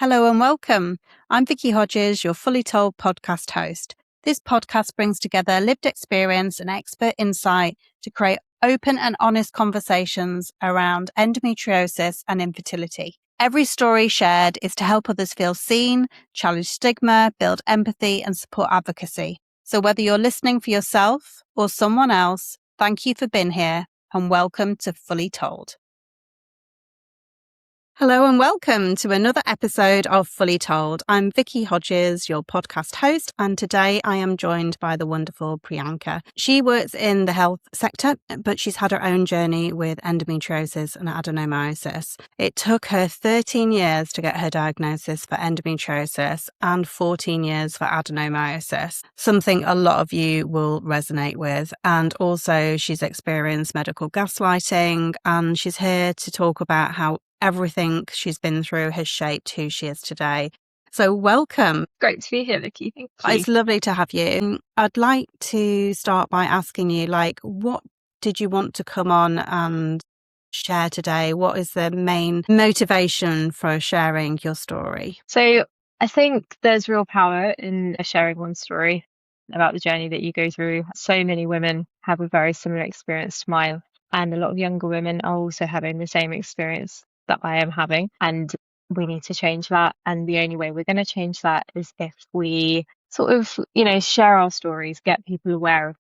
Hello and welcome. I'm Vicki Hodges, your Fully Told podcast host. This podcast brings together lived experience and expert insight to create open and honest conversations around endometriosis and infertility. Every story shared is to help others feel seen, challenge stigma, build empathy, and support advocacy. So whether you're listening for yourself or someone else, thank you for being here and welcome to Fully Told. Hello and welcome to another episode of Fully Told. I'm Vicki Hodges, your podcast host, and today I am joined by the wonderful Priyanka. She works in the health sector, but she's had her own journey with endometriosis and adenomyosis. It took her 13 years to get her diagnosis for endometriosis and 14 years for adenomyosis, something a lot of you will resonate with. And also she's experienced medical gaslighting, and she's here to talk about how everything she's been through has shaped who she is today. So welcome. Great to be here, Vicki. Thank you. It's lovely to have you. I'd like to start by asking you, what did you want to come on and share today? What is the main motivation for sharing your story? So I think there's real power in sharing one story about the journey that you go through. So many women have a very similar experience to mine, and a lot of younger women are also having the same experience that I am having, and we need to change that. And the only way we're going to change that is if we sort of, share our stories, get people aware of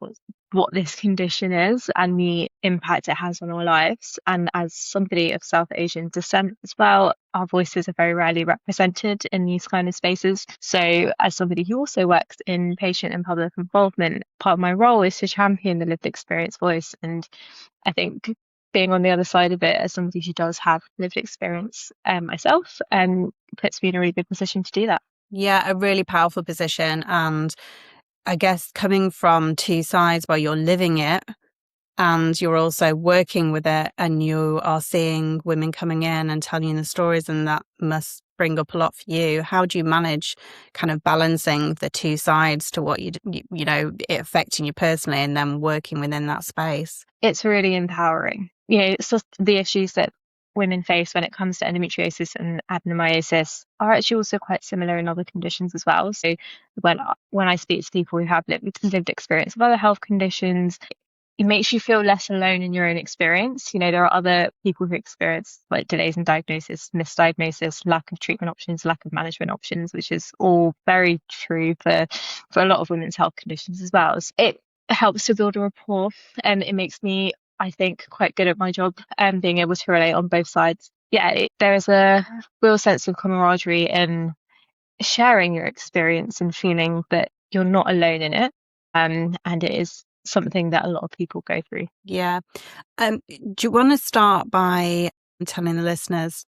what this condition is and the impact it has on our lives. And as somebody of South Asian descent as well, our voices are very rarely represented in these kind of spaces. So as somebody who also works in patient and public involvement, part of my role is to champion the lived experience voice. And I think being on the other side of it as somebody who does have lived experience myself puts me in a really good position to do that. Yeah, a really powerful position. And I guess coming from two sides where you're living it and you're also working with it, and you are seeing women coming in and telling you the stories, and that must bring up a lot for you. How do you manage kind of balancing the two sides to what it affecting you personally and then working within that space? It's really empowering. It's just the issues that women face when it comes to endometriosis and adenomyosis are actually also quite similar in other conditions as well. So when I speak to people who have lived experience of other health conditions, it makes you feel less alone in your own experience. There are other people who experience like delays in diagnosis, misdiagnosis, lack of treatment options, lack of management options, which is all very true for a lot of women's health conditions as well. So it helps to build a rapport, and it makes me, I think, quite good at my job and being able to relate on both sides. There is a real sense of camaraderie in sharing your experience and feeling that you're not alone in it. And it is something that a lot of people go through. Yeah. Do you want to start by telling the listeners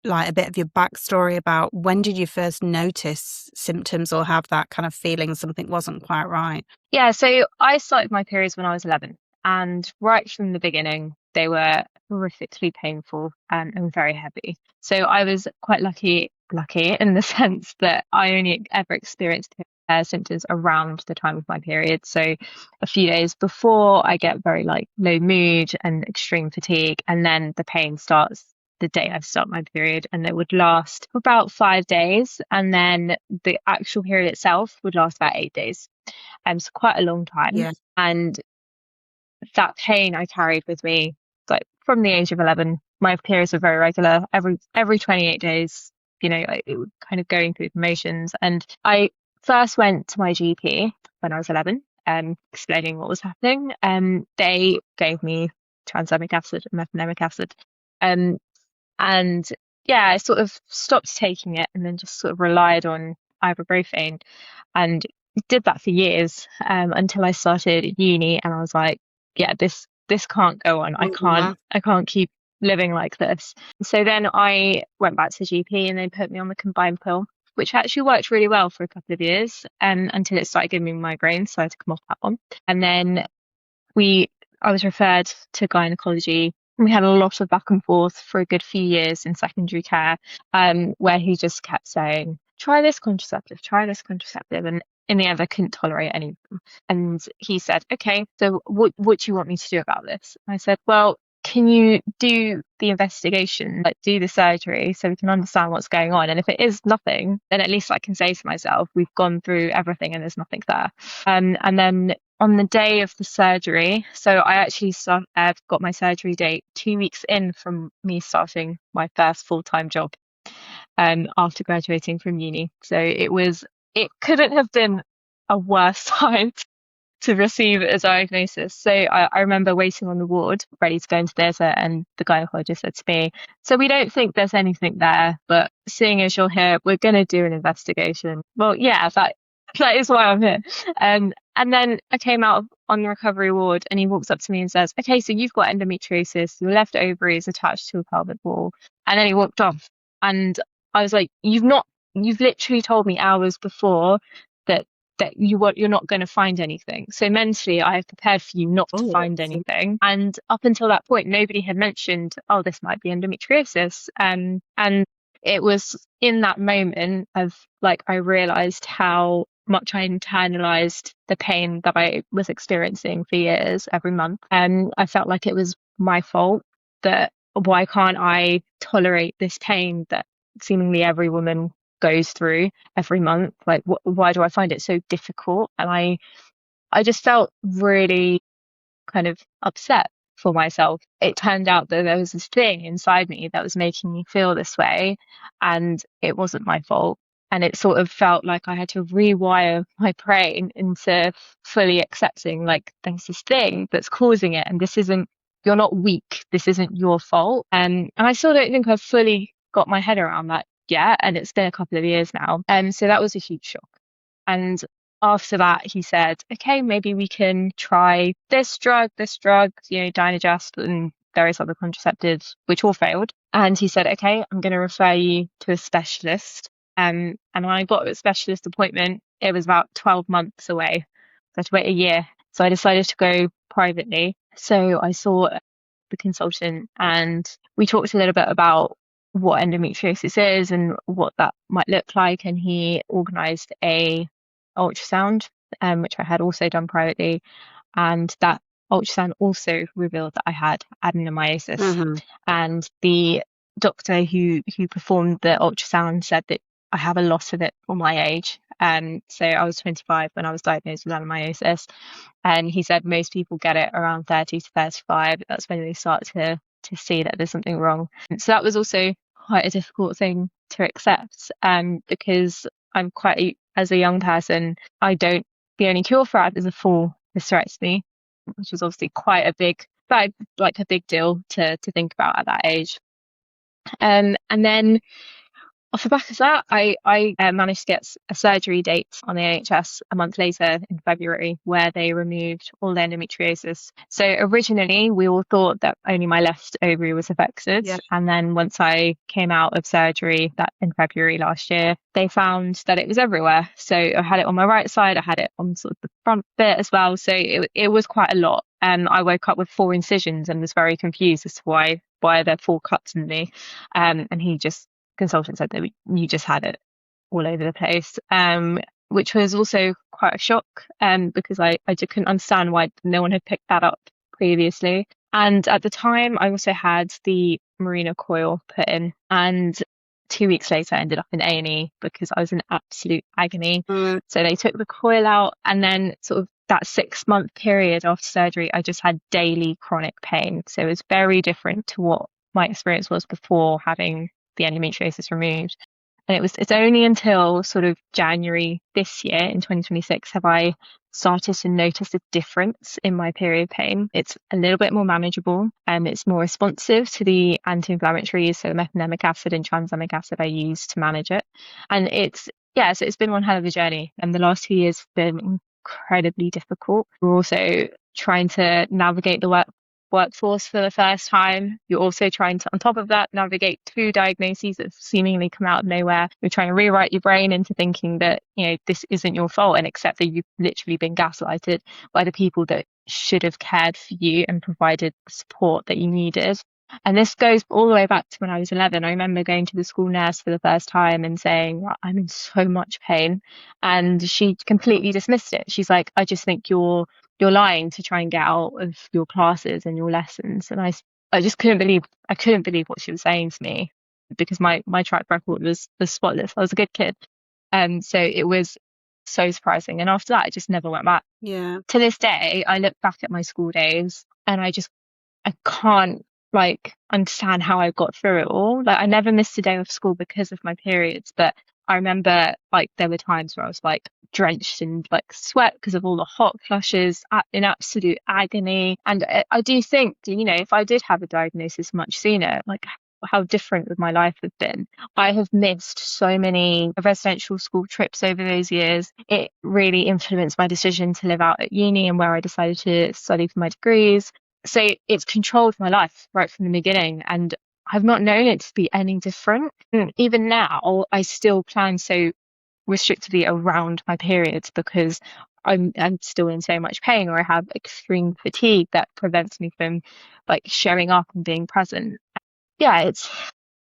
a bit of your backstory about when did you first notice symptoms or have that kind of feeling something wasn't quite right? Yeah, so I started my periods when I was 11, and right from the beginning, they were horrifically painful and very heavy. So I was quite lucky in the sense that I only ever experienced symptoms around the time of my period. So a few days before, I get very low mood and extreme fatigue, and then the pain starts the day I start my period, and it would last for about 5 days, and then the actual period itself would last about 8 days. So quite a long time. Yeah. And that pain I carried with me from the age of 11. My periods were very regular, every 28 days. It was kind of going through the motions. And I first went to my GP when I was 11, explaining what was happening. They gave me tranexamic acid and mefenamic acid. And I sort of stopped taking it and then just sort of relied on ibuprofen, and did that for years until I started uni, and I was like, this can't go on. I can't keep living like this. So then I went back to the GP, and they put me on the combined pill, which actually worked really well for a couple of years, until it started giving me migraines, so I had to come off that one. And then I was referred to gynecology. We had a lot of back and forth for a good few years in secondary care, where he just kept saying, try this contraceptive. And in the end, I couldn't tolerate any of them. And he said, okay, so what do you want me to do about this? I said, well, can you do the investigation, like do the surgery so we can understand what's going on? And if it is nothing, then at least I can say to myself, we've gone through everything and there's nothing there. And then on the day of the surgery, so I actually got my surgery date 2 weeks in from me starting my first full-time job after graduating from uni. So it couldn't have been a worse time to receive a diagnosis. So I remember waiting on the ward, ready to go into theatre, and the gynecologist said to me, "So we don't think there's anything there, but seeing as you're here, we're going to do an investigation." Well, yeah, that is why I'm here. And then I came out on the recovery ward, and he walks up to me and says, "Okay, so you've got endometriosis. Your left ovary is attached to a pelvic wall." And then he walked off, and I was like, You've literally told me hours before that you're not going to find anything. So mentally, I have prepared for you not to find anything. And up until that point, nobody had mentioned, oh, this might be endometriosis. And it was in that moment of like, I realized how much I internalized the pain that I was experiencing for years, every month. And I felt like it was my fault. That why can't I tolerate this pain that seemingly every woman goes through every month? Like, why do I find it so difficult? And I just felt really kind of upset for myself. It turned out that there was this thing inside me that was making me feel this way, and it wasn't my fault. And it sort of felt like I had to rewire my brain into fully accepting, like, there's this thing that's causing it, and you're not weak. This isn't your fault. And I still don't think I've fully got my head around that yet. And it's been a couple of years now. So that was a huge shock. And after that, he said, okay, maybe we can try this drug, Dynagest and various other contraceptives, which all failed. And he said, okay, I'm going to refer you to a specialist. And when I got a specialist appointment, it was about 12 months away. So I had to wait a year. So I decided to go privately. So I saw the consultant and we talked a little bit about what endometriosis is and what that might look like. And he organised a ultrasound, which I had also done privately. And that ultrasound also revealed that I had adenomyosis. Mm-hmm. And the doctor who performed the ultrasound said that I have a lot of it for my age. So I was 25 when I was diagnosed with adenomyosis. And he said most people get it around 30 to 35. That's when they start to see that there's something wrong. And so that was also quite a difficult thing to accept, because I'm as a young person, the only cure for it is a full hysterectomy, which was obviously quite a big deal to think about at that age. And then off the back of that, I managed to get a surgery date on the NHS a month later in February, where they removed all the endometriosis. So originally, we all thought that only my left ovary was affected. Yeah. And then once I came out of surgery that in February last year, they found that it was everywhere. So I had it on my right side, I had it on sort of the front bit as well. So it was quite a lot. And I woke up with 4 incisions and was very confused as to why are there 4 cuts in me. And consultant said that you just had it all over the place, which was also quite a shock, because I just couldn't understand why no one had picked that up previously. And at the time, I also had the Mirena coil put in, and 2 weeks later, I ended up in A&E because I was in absolute agony. So they took the coil out, and then sort of that 6-month period after surgery, I just had daily chronic pain. So it was very different to what my experience was before having the endometriosis removed. And it's only until sort of January this year in 2026 have I started to notice a difference in my period pain. It's a little bit more manageable and it's more responsive to the anti-inflammatories, so the mefenamic acid and tranexamic acid I use to manage it. And so it's been one hell of a journey, and the last 2 years have been incredibly difficult. We're also trying to navigate the workforce for the first time. You're also trying to, on top of that, navigate 2 diagnoses that seemingly come out of nowhere. You're trying to rewrite your brain into thinking that, this isn't your fault, and accept that you've literally been gaslighted by the people that should have cared for you and provided the support that you needed. And this goes all the way back to when I was 11. I remember going to the school nurse for the first time and saying, I'm in so much pain. And she completely dismissed it. She's like, I just think you're lying to try and get out of your classes and your lessons. And I I just couldn't believe what she was saying to me, because my track record was spotless. I was a good kid. So it was so surprising. And after that, I just never went back. Yeah. To this day, I look back at my school days and I can't like understand how I got through it all. Like I never missed a day of school because of my periods, but I remember like there were times where I was like drenched in like sweat because of all the hot flushes, in absolute agony. And I do think, you know, if I did have a diagnosis much sooner, like how different would my life have been? I have missed so many residential school trips over those years. It really influenced my decision to live out at uni and where I decided to study for my degrees. So it's controlled my life right from the beginning, and I've not known it to be any different. Even now, I still plan so restrictively around my periods because I'm still in so much pain, or I have extreme fatigue that prevents me from like showing up and being present. Yeah, it's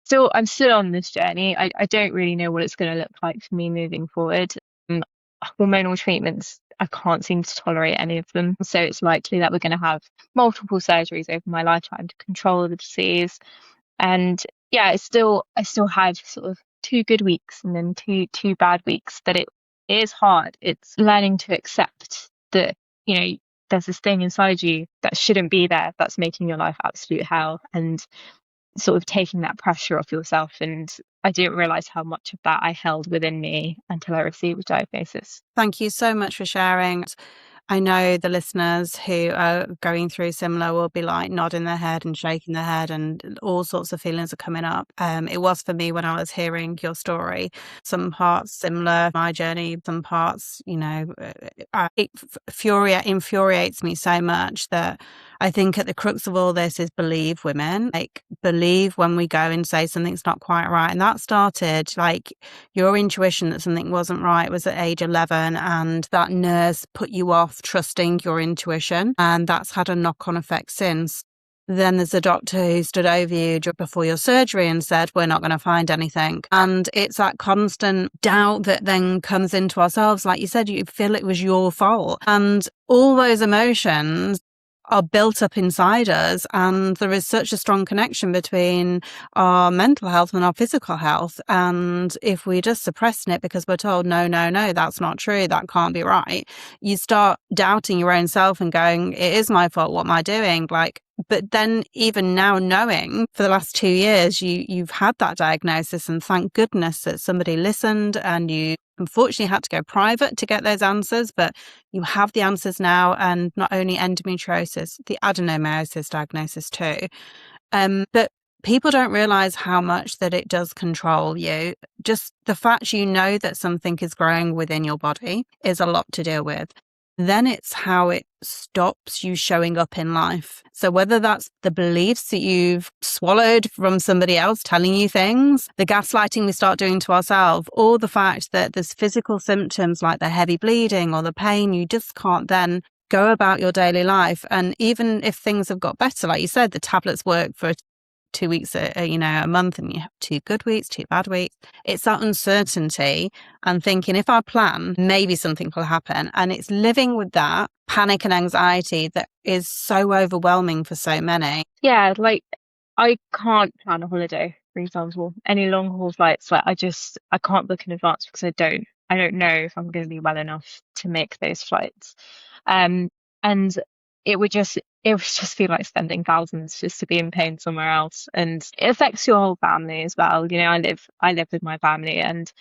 still I'm still on this journey. I don't really know what it's going to look like for me moving forward. Um, Hormonal treatments, I can't seem to tolerate any of them. So it's likely that we're going to have multiple surgeries over my lifetime to control the disease. And yeah, I still had sort of 2 good weeks and then two bad weeks. But it is hard. It's learning to accept that, you know, there's this thing inside you that shouldn't be there, that's making your life absolute hell, and sort of taking that pressure off yourself. And I didn't realize how much of that I held within me until I received a diagnosis. Thank you so much for sharing. I know the listeners who are going through similar will be like nodding their head and shaking their head, and all sorts of feelings are coming up. It was for me when I was hearing your story. Some parts similar, my journey, some parts, you know, it infuriates me so much that I think at the crux of all this is believe women, like believe when we go and say something's not quite right. And that started like your intuition that something wasn't right was at age 11, and that nurse put you off trusting your intuition, and that's had a knock-on effect since. Then there's a doctor who stood over you just before your surgery and said, we're not going to find anything. And it's that constant doubt that then comes into ourselves. Like you said, you feel it was your fault. And all those emotions are built up inside us, and there is such a strong connection between our mental health and our physical health. And if we're just suppressing it because we're told, no, no, no, that's not true, that can't be right, you start doubting your own self and going, it is my fault, what am I doing? Like, but then even now knowing for the last 2 years, you've had that diagnosis, and thank goodness that somebody listened, and you unfortunately had to go private to get those answers, but you have the answers now, and not only endometriosis, the adenomyosis diagnosis too. But people don't realize how much that it does control you. Just the fact you know that something is growing within your body is a lot to deal with. Then it's how it stops you showing up in life. So whether that's the beliefs that you've swallowed from somebody else telling you things, the gaslighting we start doing to ourselves, or the fact that there's physical symptoms like the heavy bleeding or the pain, you just can't then go about your daily life. And even if things have got better, like you said, the tablets work for 2 weeks, a month, and you have 2 good weeks, 2 bad weeks. It's that uncertainty and thinking, if I plan, maybe something will happen. And it's living with that panic and anxiety that is so overwhelming for so many. Yeah, like I can't plan a holiday, for example, any long haul flights. Like I can't book in advance because I don't know if I'm going to be well enough to make those flights. Um, and it would just feel like spending thousands just to be in pain somewhere else. And it affects your whole family as well. You know, I live with my family, and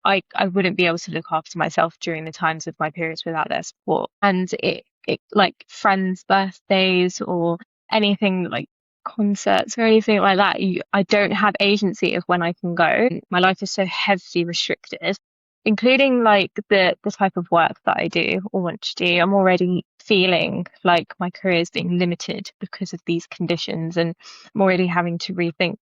I wouldn't be able to look after myself during the times of my periods without their support. And it like friends' birthdays or anything like concerts or anything like that, I don't have agency of when I can go. My life is so heavily restricted, including like the type of work that I do or want to do. I'm already feeling like my career is being limited because of these conditions, and I'm already having to rethink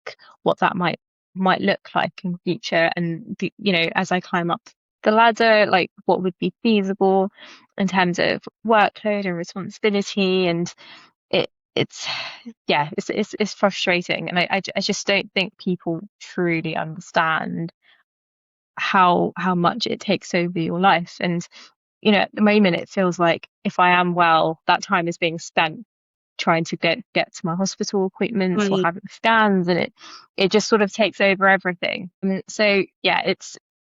what that might look like in the future. And you know, as I climb up the ladder, like what would be feasible in terms of workload and responsibility. And it's yeah, it's frustrating, and I just don't think people truly understand how much it takes over your life. And you know, at the moment it feels like if I am well, that time is being spent trying to get to my hospital appointments or having scans, and it just sort of takes over everything. So yeah,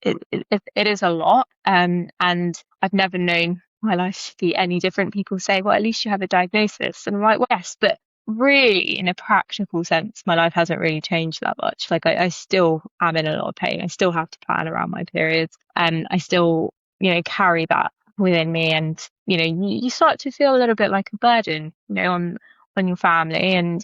it is a lot, and I've never known my life to be any different. People say, well, at least you have a diagnosis, and I'm like, well, yes, but really, in a practical sense, my life hasn't really changed that much. Like I still am in a lot of pain. I still have to plan around my periods, and I still, carry that within me. And you start to feel a little bit like a burden, on your family, and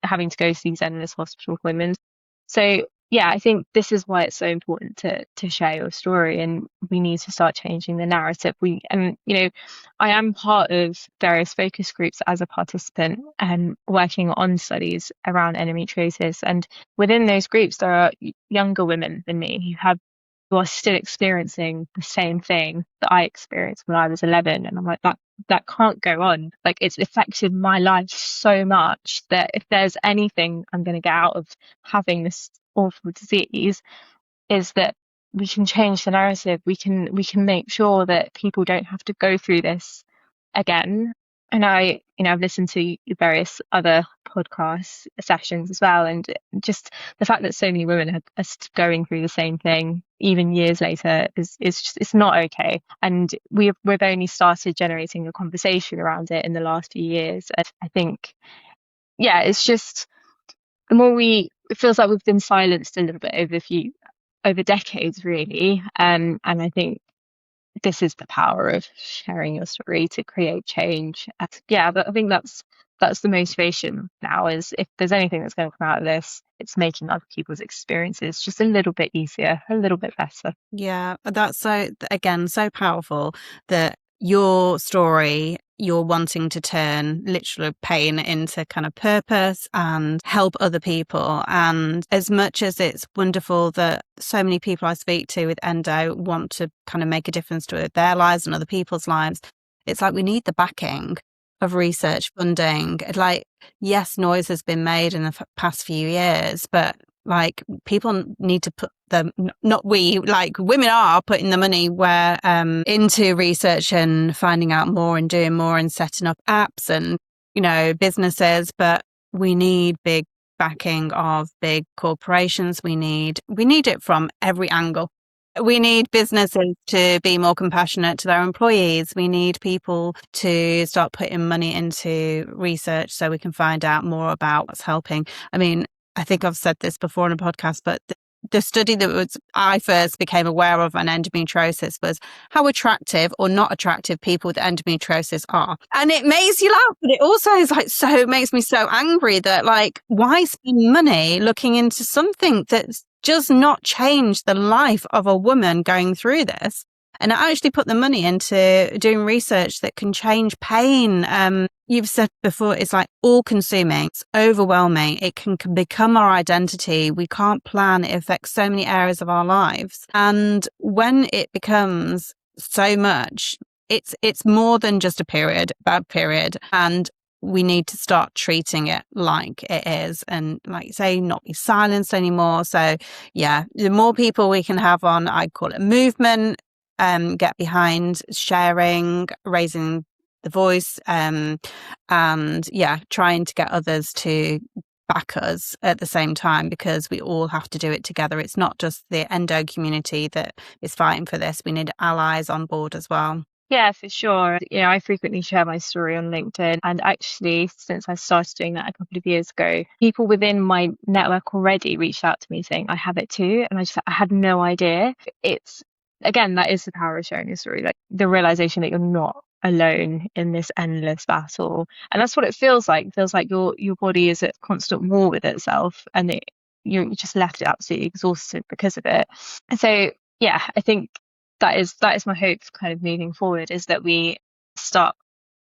having to go to these endless hospital appointments. So yeah, I think this is why it's so important to share your story, and we need to start changing the narrative. I am part of various focus groups as a participant and working on studies around endometriosis. And within those groups, there are younger women than me who are still experiencing the same thing that I experienced when I was 11. And I'm like, that can't go on. Like, it's affected my life so much that if there's anything I'm going to get out of having this awful disease, is that we can change the narrative. We can make sure that people don't have to go through this again. And I've listened to various other podcast sessions as well, and just the fact that so many women are going through the same thing even years later is just, it's not okay. And we've only started generating a conversation around it in the last few years. And I think, yeah, it's just the more it feels like we've been silenced a little bit over decades, really. And I think this is the power of sharing your story to create change. Yeah, but I think that's the motivation now, is if there's anything that's going to come out of this, it's making other people's experiences just a little bit easier, a little bit better. Yeah, that's so powerful that your story, you're wanting to turn literal pain into kind of purpose and help other people. And as much as it's wonderful that so many people I speak to with endo want to kind of make a difference to their lives and other people's lives, it's like we need the backing of research funding. Like, yes, noise has been made in the past few years, but like, people need to put not we, like, women are putting the money where into research and finding out more and doing more and setting up apps and businesses. But we need big backing of big corporations. We need it from every angle. We need businesses to be more compassionate to their employees. We need people to start putting money into research so we can find out more about what's helping. I mean, I think I've said this before in a podcast, but the study that I first became aware of on endometriosis was how attractive or not attractive people with endometriosis are. And it makes you laugh, but it also is like, so it makes me so angry that, like, why spend money looking into something that's does not change the life of a woman going through this, and I actually put the money into doing research that can change pain. You've said before, it's like all consuming, it's overwhelming. It can become our identity. We can't plan. It affects so many areas of our lives. And when it becomes so much, it's more than just a bad period. And we need to start treating it like it is, and, like you say, not be silenced anymore. So yeah, the more people we can have on, I call it a movement, get behind sharing, raising the voice, and yeah, trying to get others to back us at the same time, because we all have to do it together. It's not just the endo community that is fighting for this. We need allies on board as well. Yeah, for sure. I frequently share my story on LinkedIn, and actually, since I started doing that a couple of years ago, people within my network already reached out to me saying I have it too, and I had no idea. It's, again, that is the power of sharing your story, like the realization that you're not alone in this endless battle. And that's what it feels like. It feels like your body is at constant war with itself, and you're just left absolutely exhausted because of it. And so yeah, I think that is my hope kind of moving forward, is that we start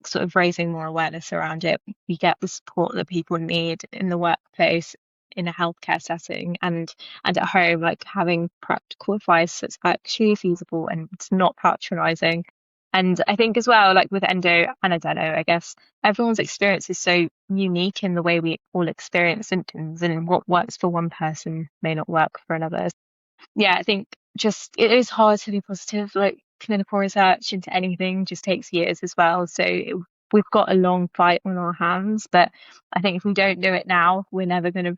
sort of raising more awareness around it. We get the support that people need in the workplace, in a healthcare setting, and at home, like having practical advice that's actually feasible and it's not patronizing. And I think as well, like with endo and adeno, I guess everyone's experience is so unique in the way we all experience symptoms, and what works for one person may not work for another. Yeah, I think just it is hard to be positive. Like, clinical research into anything just takes years as well. So we've got a long fight on our hands, but I think if we don't do it now, we're never going to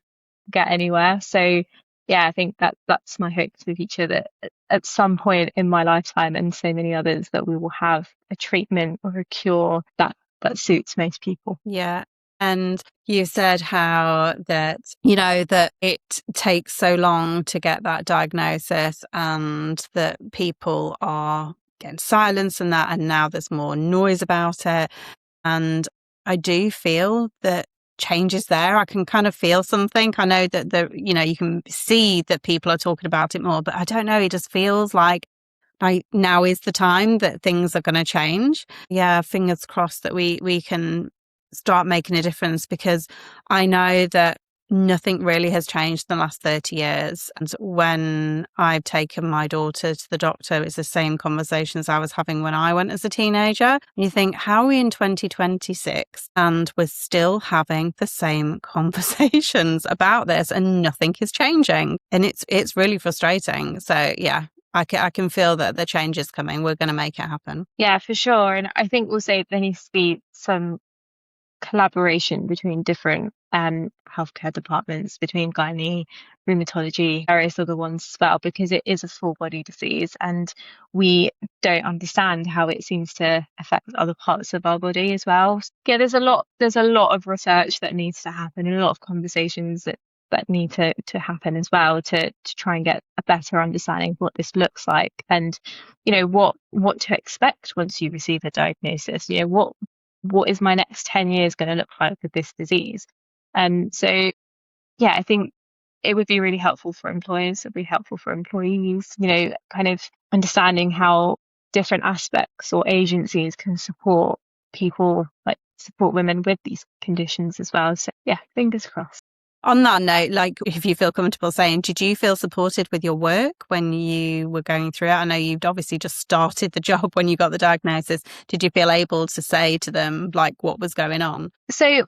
get anywhere. So yeah, I think that's my hope for the future, that at some point in my lifetime and so many others, that we will have a treatment or a cure that suits most people. Yeah. And you said how that, that it takes so long to get that diagnosis and that people are getting silenced and that, and now there's more noise about it. And I do feel that change is there. I can kind of feel something. I know that you can see that people are talking about it more, but I don't know. It just feels like now is the time that things are going to change. Yeah, fingers crossed that we can start making a difference, because I know that nothing really has changed in the last 30 years. And when I've taken my daughter to the doctor, it's the same conversations I was having when I went as a teenager. And you think, how are we in 2026 and we're still having the same conversations about this and nothing is changing? And it's really frustrating. So yeah, I can feel that the change is coming. We're going to make it happen. Yeah, for sure. And I think also there needs to be some collaboration between different healthcare departments, between gynae, rheumatology, various other ones as well, because it is a full body disease and we don't understand how it seems to affect other parts of our body as well. Yeah, there's a lot of research that needs to happen and a lot of conversations that need to happen as well to try and get a better understanding of what this looks like, and what to expect once you receive a diagnosis. What is my next 10 years going to look like with this disease? So yeah, I think it would be really helpful for employers, it'd be helpful for employees, kind of understanding how different aspects or agencies can support people, like support women with these conditions as well. So yeah, fingers crossed. On that note, like, if you feel comfortable saying, did you feel supported with your work when you were going through it? I know you'd obviously just started the job when you got the diagnosis. Did you feel able to say to them, like, what was going on? So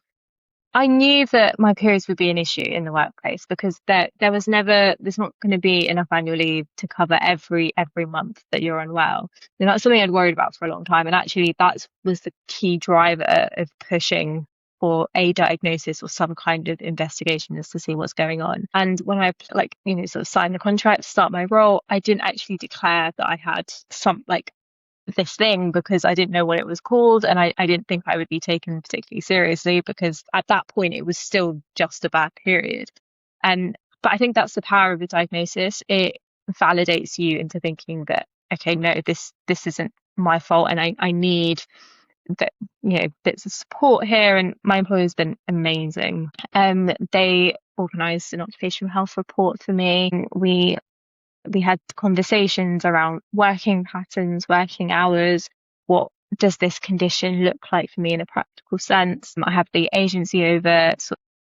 I knew that my periods would be an issue in the workplace, because there's not going to be enough annual leave to cover every month that you're unwell. And that's something I'd worried about for a long time. And actually that was the key driver of pushing for a diagnosis or some kind of investigation as to see what's going on. And when I sort of signed the contract, start my role, I didn't actually declare that I had this thing, because I didn't know what it was called, and I didn't think I would be taken particularly seriously, because at that point it was still just a bad period. But I think that's the power of the diagnosis. It validates you into thinking that, okay, no, this isn't my fault, and I need that, bits of support here. And my employer's been amazing. They organised an occupational health report for me. We had conversations around working patterns, working hours. What does this condition look like for me in a practical sense? I have the agency over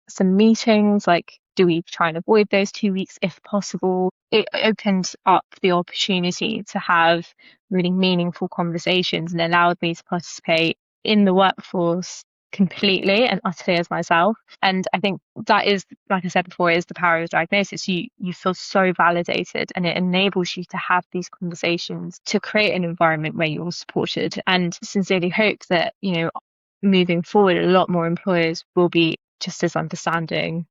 some meetings, like, do we try and avoid those 2 weeks if possible? It opened up the opportunity to have really meaningful conversations and allowed me to participate in the workforce completely and utterly as myself. And I think that is, like I said before, is the power of diagnosis. You feel so validated, and it enables you to have these conversations to create an environment where you're supported. And sincerely hope that, moving forward, a lot more employers will be just as understanding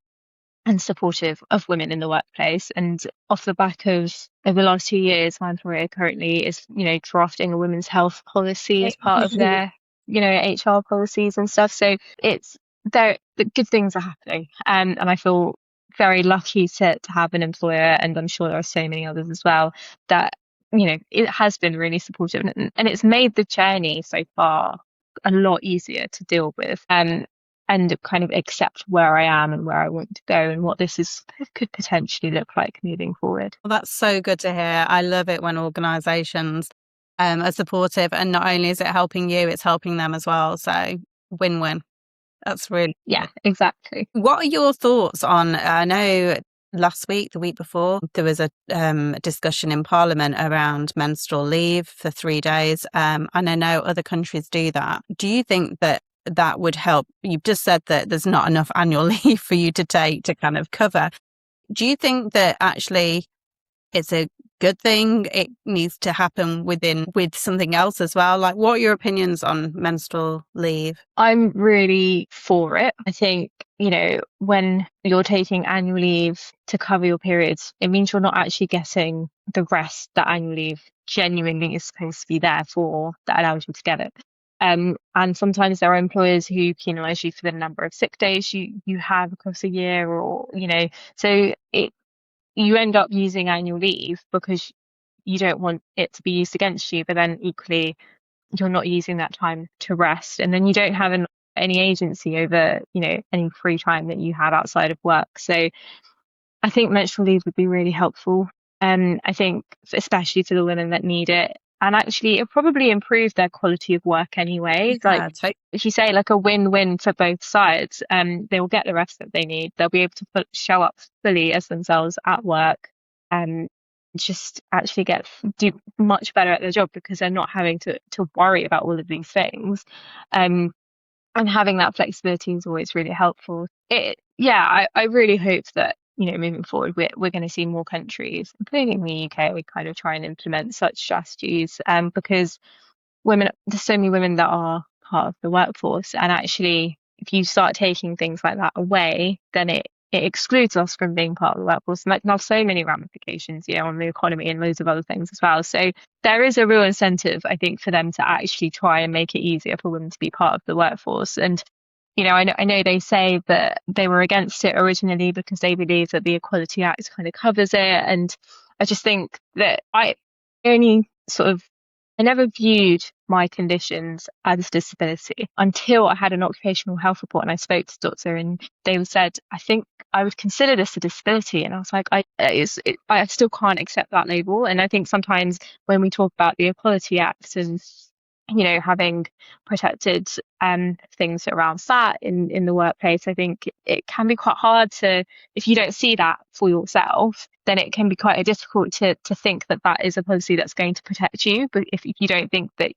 and supportive of women in the workplace. And off the back of over the last 2 years, my employer currently is, drafting a women's health policy as part of their, HR policies and stuff. So the good things are happening. And I feel very lucky to have an employer, and I'm sure there are so many others as well, that, it has been really supportive, and it's made the journey so far a lot easier to deal with. And kind of accept where I am and where I want to go and what could potentially look like moving forward. Well, that's so good to hear. I love it when organisations are supportive, and not only is it helping you, it's helping them as well. So win-win. That's really Yeah, exactly. What are your thoughts on? I know last week, the week before, there was a discussion in Parliament around menstrual leave for 3 days, and I know other countries do that. Do you think that would help? You've just said that there's not enough annual leave for you to take to kind of cover. Do you think that actually it's a good thing? It needs to happen with something else as well. Like, what are your opinions on menstrual leave? I'm really for it. I think, when you're taking annual leave to cover your periods, it means you're not actually getting the rest that annual leave genuinely is supposed to be there for, that allows you to get it. And sometimes there are employers who penalise you for the number of sick days you have across a year, or, so you end up using annual leave because you don't want it to be used against you, but then equally you're not using that time to rest, and then you don't have any agency over any free time that you have outside of work. So I think menstrual leave would be really helpful, and I think especially for the women that need it, and actually it probably improve their quality of work anyway. Like, if you say, like, a win-win for both sides, they will get the rest that they need, they'll be able to show up fully as themselves at work, and just actually do much better at their job because they're not having to worry about all of these things. And having that flexibility is always really helpful. I really hope that, moving forward, we're going to see more countries, including the UK, we kind of try and implement such strategies, because there's so many women that are part of the workforce, and actually, if you start taking things like that away, then it excludes us from being part of the workforce, and that can have so many ramifications, on the economy and loads of other things as well. So there is a real incentive, I think, for them to actually try and make it easier for women to be part of the workforce. And I know they say that they were against it originally because they believe that the Equality Act kind of covers it, and I just think that I never viewed my conditions as disability until I had an occupational health report and I spoke to the doctor, and they said, I think I would consider this a disability. And I was like, I still can't accept that label. And I think sometimes when we talk about the Equality Act and, having protected things around that in the workplace, I think it can be quite hard to, if you don't see that for yourself, then it can be quite difficult to think that that is a policy that's going to protect you. But if you don't think that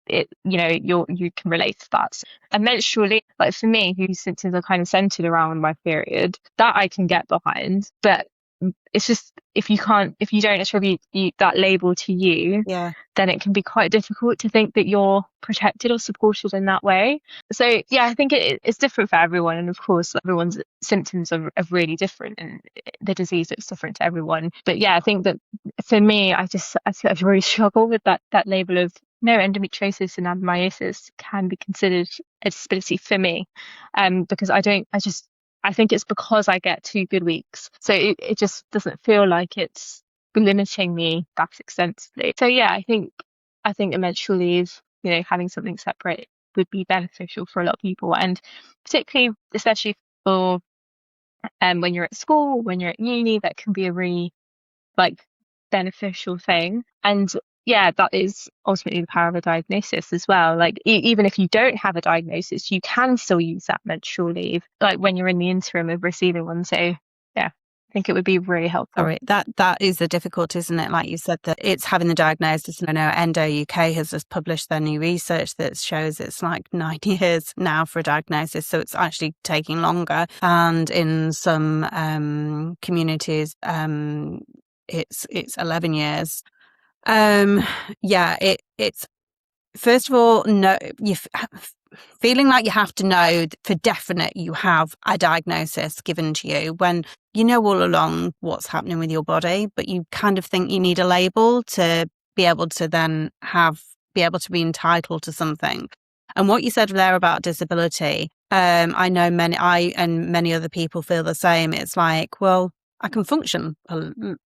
you can relate to that. And menstrually, like for me, whose symptoms are kind of centered around my period, that I can get behind. But it's just, if you don't attribute that label to you, then it can be quite difficult to think that you're protected or supported in that way. So I think it's different for everyone, and of course everyone's symptoms are really different, and the disease looks different to everyone. But I think that for me, I really struggle with that label of, no, endometriosis and adenomyosis can be considered a disability for me, because I think it's because I get 2 good weeks. So it just doesn't feel like it's limiting me that extensively. So I think a menstrual leave, having something separate would be beneficial for a lot of people, and particularly, especially for when you're at school, when you're at uni, that can be a really beneficial thing. And that is ultimately the power of a diagnosis as well. Like, even if you don't have a diagnosis, you can still use that menstrual leave, like when you're in the interim of receiving one. So I think it would be really helpful. All right, that is the difficulty, isn't it? Like you said, that it's having the diagnosis. And I know Endo UK has just published their new research that shows it's like 9 years now for a diagnosis, so it's actually taking longer. And in some communities, it's 11 years. It's first of all, no, you feeling like you have to know for definite you have a diagnosis given to you when you know all along what's happening with your body, but you kind of think you need a label to be able to then be able to be entitled to something. And what you said there about disability, I know I and many other people feel the same. It's like, well, I can function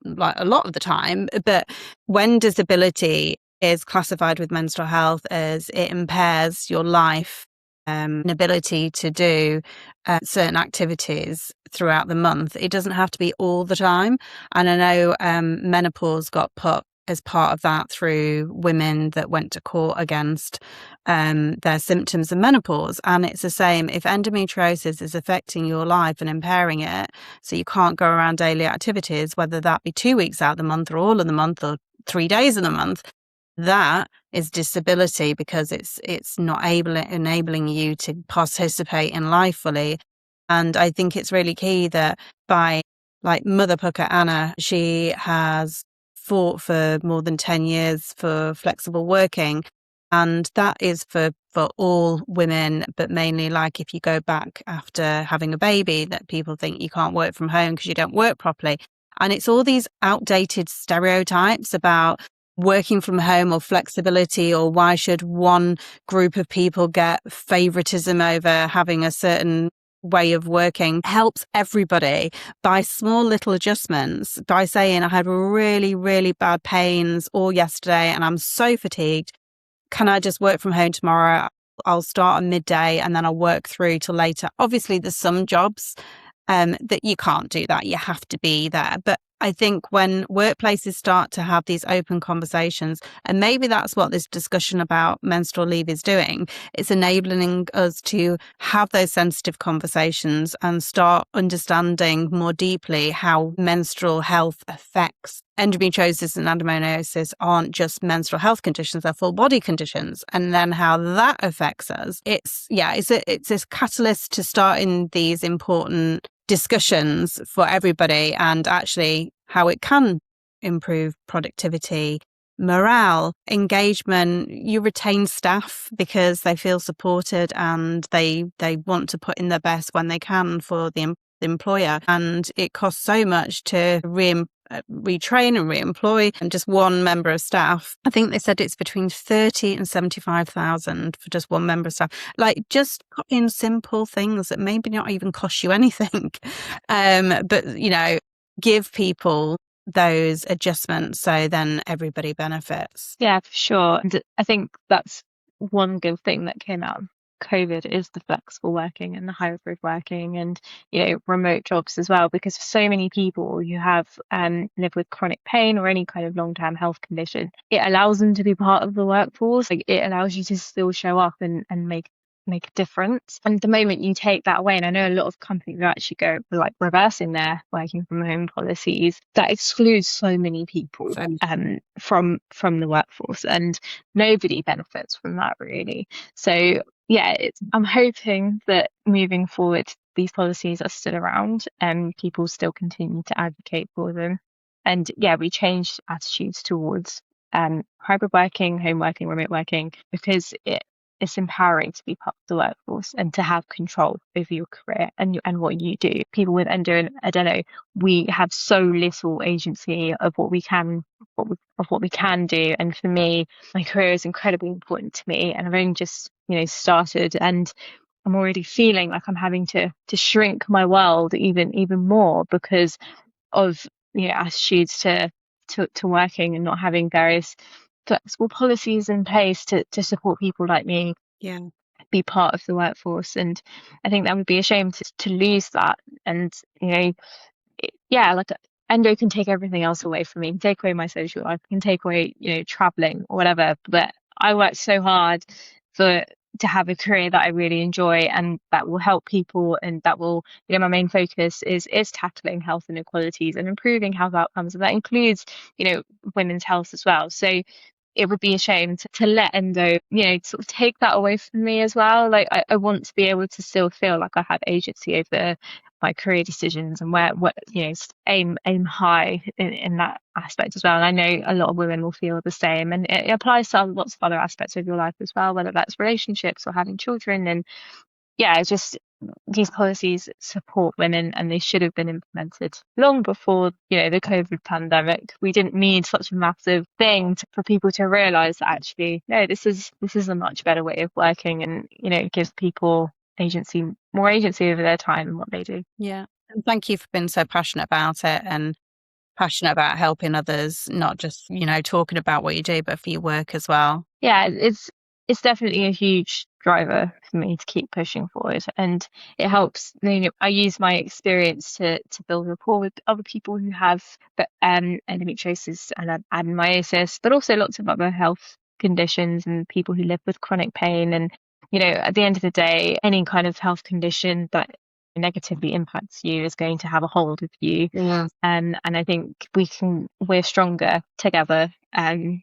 like a lot of the time, but when disability is classified with menstrual health as it impairs your life and ability to do certain activities throughout the month, it doesn't have to be all the time. And I know menopause got put as part of that through women that went to court against their symptoms of menopause. And it's the same. If endometriosis is affecting your life and impairing it, so you can't go around daily activities, whether that be 2 weeks out of the month or all of the month or 3 days of the month, that is disability, because it's not enabling you to participate in life fully. And I think it's really key that by like Mother Pucker Anna, she has fought for more than 10 years for flexible working. And that is for all women, but mainly like if you go back after having a baby, that people think you can't work from home because you don't work properly. And it's all these outdated stereotypes about working from home or flexibility, or why should one group of people get favoritism over having a certain way of working. Helps everybody by small little adjustments, by saying, I had really, really bad pains all yesterday and I'm so fatigued. Can I just work from home tomorrow? I'll start at midday and then I'll work through till later. Obviously, there's some jobs that you can't do that. You have to be there. But I think when workplaces start to have these open conversations, and maybe that's what this discussion about menstrual leave is doing, it's enabling us to have those sensitive conversations and start understanding more deeply how menstrual health affects. Endometriosis and adenomyosis aren't just menstrual health conditions, they're full body conditions. And then how that affects us. It's a catalyst to start in these important discussions for everybody, and actually how it can improve productivity, morale, engagement. You retain staff because they feel supported and they want to put in their best when they can for the employer. And it costs so much to retrain and re-employ, and just one member of staff. I think they said it's between 30 and 75,000 for just one member of staff. Like, just put in simple things that maybe not even cost you anything. But, you know, give people those adjustments so then everybody benefits. Yeah, for sure. And I think that's one good thing that came out of COVID is the flexible working and the hybrid working and, you know, remote jobs as well, because for so many people who have live with chronic pain or any kind of long-term health condition, it allows them to be part of the workforce. Like, it allows you to still show up and make a difference. And the moment you take that away, and I know a lot of companies are actually like reversing their working from home policies, that excludes so many people from the workforce, and nobody benefits from that really. So yeah, I'm hoping that moving forward these policies are still around and people still continue to advocate for them. And yeah, we change attitudes towards hybrid working, home working, remote working, because it's empowering to be part of the workforce and to have control over your career and what you do. People with endo and adeno, we have so little agency of what we can do. And for me, my career is incredibly important to me, and I've only just, you know, started, and I'm already feeling like I'm having to shrink my world even more because of, you know, attitudes to working and not having various flexible policies in place to support people like me be part of the workforce. And I think that would be a shame to lose that. And, you know, like endo can take everything else away from me, can take away my social life, can take away, you know, traveling or whatever, but I worked so hard to have a career that I really enjoy and that will help people, and that will, you know, my main focus is tackling health inequalities and improving health outcomes, and that includes, you know, women's health as well. So it would be a shame to let endo, you know, sort of take that away from me as well. Like, I want to be able to still feel like I have agency over my career decisions and what you know, aim high in that aspect as well. And I know a lot of women will feel the same, and it applies to lots of other aspects of your life as well, whether that's relationships or having children. And yeah, it's just, these policies support women and they should have been implemented long before, you know, the COVID pandemic. We didn't need such a massive thing for people to realize that actually, no, this is a much better way of working, and, you know, it gives people more agency over their time and what they do. Yeah. And thank you for being so passionate about it and passionate about helping others, not just, you know, talking about what you do, but for your work as well. Yeah, it's definitely a huge driver for me to keep pushing forward, and it helps. You know, I use my experience to build rapport with other people who have endometriosis and adenomyosis, but also lots of other health conditions and people who live with chronic pain. And, you know, at the end of the day, any kind of health condition that negatively impacts you is going to have a hold of you. Yeah. And I think we're stronger together. And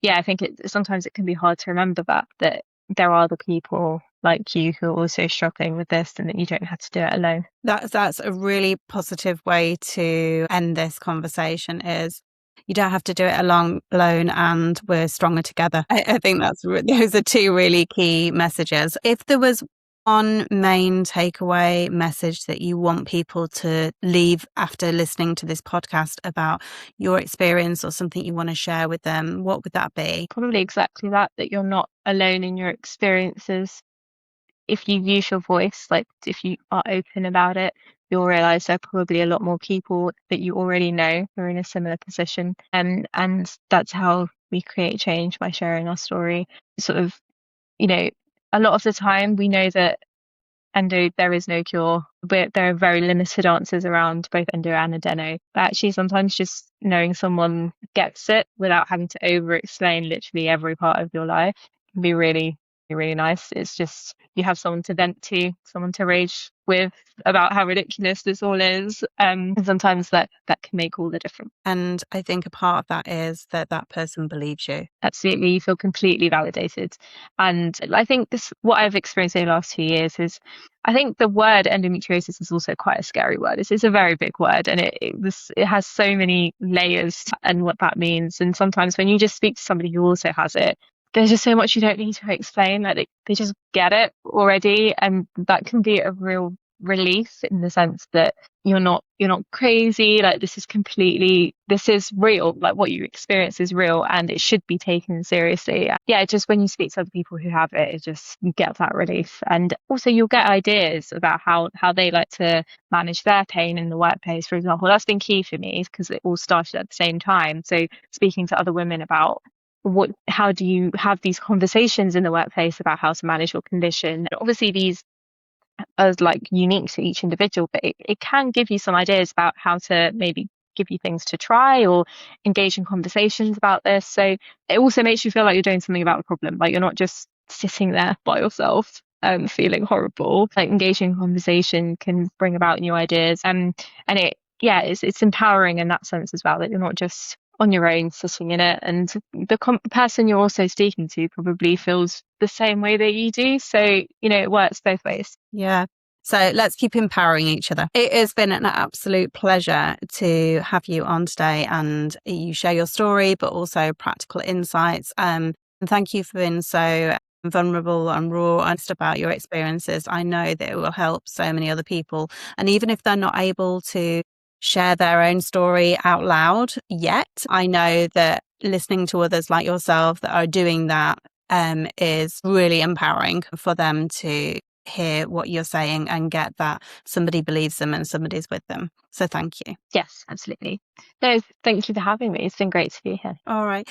yeah, I think sometimes it can be hard to remember that there are the people like you who are also struggling with this, and that you don't have to do it alone. That's a really positive way to end this conversation, is you don't have to do it alone, and we're stronger together. I think those are two really key messages. If there was one main takeaway message that you want people to leave after listening to this podcast about your experience, or something you want to share with them, what would that be? Probably exactly that you're not alone in your experiences. If you use your voice, like if you are open about it, you'll realize there are probably a lot more people that you already know who are in a similar position. And that's how we create change, by sharing our story. Sort of, a lot of the time we know that there is no cure, but there are very limited answers around both endo and adeno. But actually, sometimes just knowing someone gets it without having to over explain literally every part of your life can be really, really nice. It's just you have someone to vent to, someone to rage with about how ridiculous this all is. And sometimes that can make all the difference. And I think a part of that is that person believes you. Absolutely. You feel completely validated. And I think what I've experienced in the last 2 years is, I think the word endometriosis is also quite a scary word. It's a very big word, and it has so many layers and what that means. And sometimes when you just speak to somebody who also has it, there's just so much you don't need to explain. Like they just get it already, and that can be a real relief, in the sense that you're not crazy. Like this is real. Like what you experience is real, and it should be taken seriously. Yeah, just when you speak to other people who have it, you get that relief. And also you'll get ideas about how they like to manage their pain in the workplace, for example. That's been key for me, because it all started at the same time. So speaking to other women about how do you have these conversations in the workplace about how to manage your condition. Obviously these are like unique to each individual, but it can give you some ideas about how to maybe give you things to try, or engage in conversations about this. So it also makes you feel like you're doing something about the problem, like you're not just sitting there by yourself feeling horrible. Like engaging in conversation can bring about new ideas, and it's empowering in that sense as well, that you're not just on your own sitting in it, and the person you're also speaking to probably feels the same way that you do. So it works both ways. Yeah. So let's keep empowering each other. It has been an absolute pleasure to have you on today, and you share your story, but also practical insights. And thank you for being so vulnerable and raw and honest about your experiences. I know that it will help so many other people. And even if they're not able to share their own story out loud yet, I know that listening to others like yourself that are doing that is really empowering for them to hear what you're saying and get that somebody believes them and somebody's with them. So thank you. Yes, absolutely. No, thank you for having me. It's been great to be here. All right.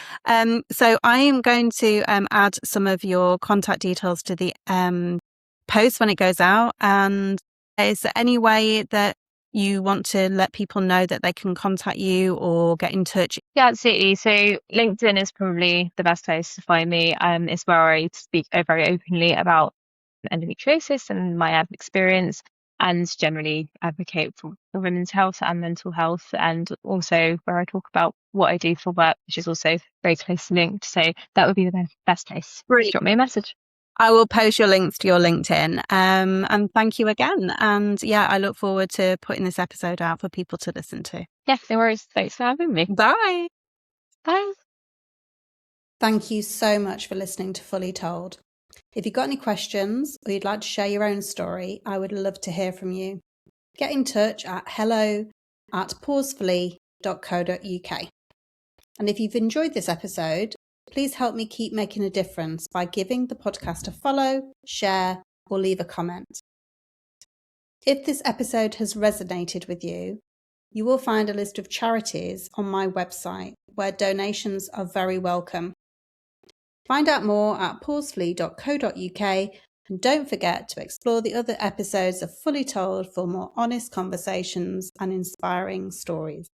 So I am going to add some of your contact details to the post when it goes out. And is there any way that you want to let people know that they can contact you or get in touch? Yeah, absolutely. So LinkedIn is probably the best place to find me. It's where I speak very openly about endometriosis and my experience, and generally advocate for women's health and mental health, and also where I talk about what I do for work, which is also very closely linked. So that would be the best place. Brilliant. Drop me a message. I will post your links to your LinkedIn. And thank you again. And yeah, I look forward to putting this episode out for people to listen to. Yeah, no worries. Thanks for having me. Bye. Bye. Thank you so much for listening to Fully Told. If you've got any questions or you'd like to share your own story, I would love to hear from you. Get in touch at hello@pausefully.co.uk. And if you've enjoyed this episode, please help me keep making a difference by giving the podcast a follow, share, or leave a comment. If this episode has resonated with you, you will find a list of charities on my website where donations are very welcome. Find out more at pausefully.co.uk, and don't forget to explore the other episodes of Fully Told for more honest conversations and inspiring stories.